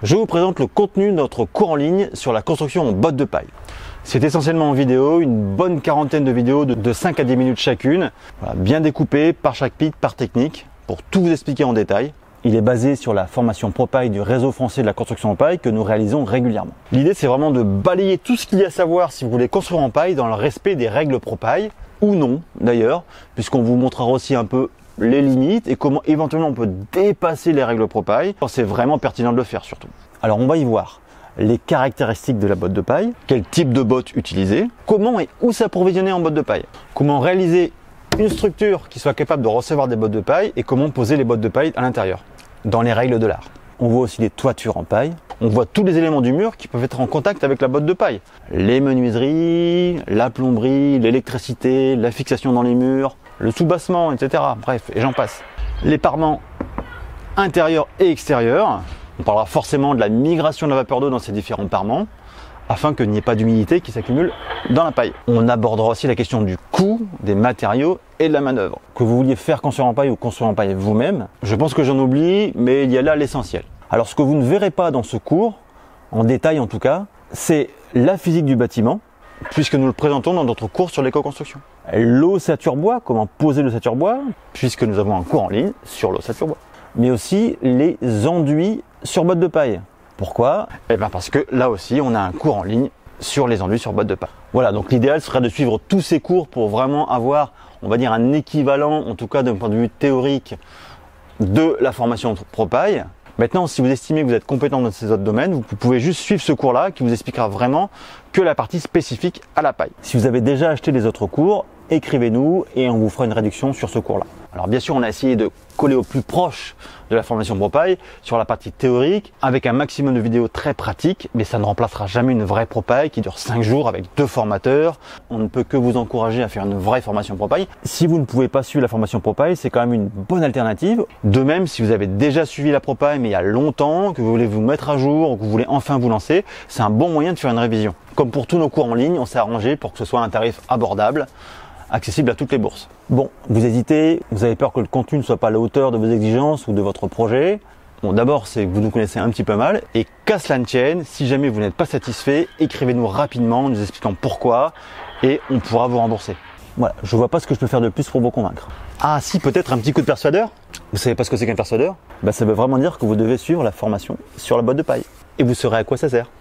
Je vous présente le contenu de notre cours en ligne sur la construction en bottes de paille. C'est essentiellement en vidéo, une bonne quarantaine de vidéos de 5 à 10 minutes chacune, voilà, bien découpées par chapitre, par technique, pour tout vous expliquer en détail. Il est basé sur la formation ProPaille du réseau français de la construction en paille que nous réalisons régulièrement. L'idée, c'est vraiment de balayer tout ce qu'il y a à savoir si vous voulez construire en paille dans le respect des règles ProPaille, ou non d'ailleurs, puisqu'on vous montrera aussi un peu les limites et comment éventuellement on peut dépasser les règles ProPaille. C'est vraiment pertinent de le faire surtout. Alors on va y voir les caractéristiques de la botte de paille, quel type de botte utiliser, comment et où s'approvisionner en botte de paille, comment réaliser une structure qui soit capable de recevoir des bottes de paille et comment poser les bottes de paille à l'intérieur, dans les règles de l'art. On voit aussi les toitures en paille, on voit tous les éléments du mur qui peuvent être en contact avec la botte de paille. Les menuiseries, la plomberie, l'électricité, la fixation dans les murs, le soubassement, etc. Bref, et j'en passe. Les parements intérieurs et extérieurs. On parlera forcément de la migration de la vapeur d'eau dans ces différents parements, afin qu'il n'y ait pas d'humidité qui s'accumule dans la paille. On abordera aussi la question du coût, des matériaux et de la manœuvre. Que vous vouliez faire construire en paille ou construire en paille vous-même, je pense que j'en oublie, mais il y a là l'essentiel. Alors ce que vous ne verrez pas dans ce cours, en détail en tout cas, c'est la physique du bâtiment, puisque nous le présentons dans notre cours sur l'éco-construction. L'ossature bois, comment poser l'ossature bois, puisque nous avons un cours en ligne sur l'ossature bois. Mais aussi les enduits sur bottes de paille. Pourquoi? Eh bien parce que là aussi on a un cours en ligne sur les enduits sur bottes de paille. Voilà, donc l'idéal serait de suivre tous ces cours pour vraiment avoir, on va dire, un équivalent, en tout cas d'un point de vue théorique, de la formation ProPaille. Maintenant, si vous estimez que vous êtes compétent dans ces autres domaines, vous pouvez juste suivre ce cours-là qui vous expliquera vraiment que la partie spécifique à la paille. Si vous avez déjà acheté les autres cours, écrivez-nous et on vous fera une réduction sur ce cours-là. Alors bien sûr, on a essayé de coller au plus proche de la formation ProPaille sur la partie théorique avec un maximum de vidéos très pratiques, mais ça ne remplacera jamais une vraie ProPaille qui dure 5 jours avec 2 formateurs. On ne peut que vous encourager à faire une vraie formation ProPaille. Si vous ne pouvez pas suivre la formation ProPaille, c'est quand même une bonne alternative. De même, si vous avez déjà suivi la ProPaille mais il y a longtemps, que vous voulez vous mettre à jour ou que vous voulez enfin vous lancer, c'est un bon moyen de faire une révision. Comme pour tous nos cours en ligne, on s'est arrangé pour que ce soit un tarif abordable, accessible à toutes les bourses. Bon, vous hésitez, vous avez peur que le contenu ne soit pas à la hauteur de vos exigences ou de votre projet. Bon, d'abord, c'est que vous nous connaissez un petit peu mal. Et qu'à cela ne tienne, si jamais vous n'êtes pas satisfait, écrivez-nous rapidement, nous expliquant pourquoi, et on pourra vous rembourser. Voilà, je vois pas ce que je peux faire de plus pour vous convaincre. Ah si, peut-être un petit coup de persuadeur. Vous savez pas ce que c'est qu'un persuadeur? Ça veut vraiment dire que vous devez suivre la formation sur la botte de paille. Et vous saurez à quoi ça sert.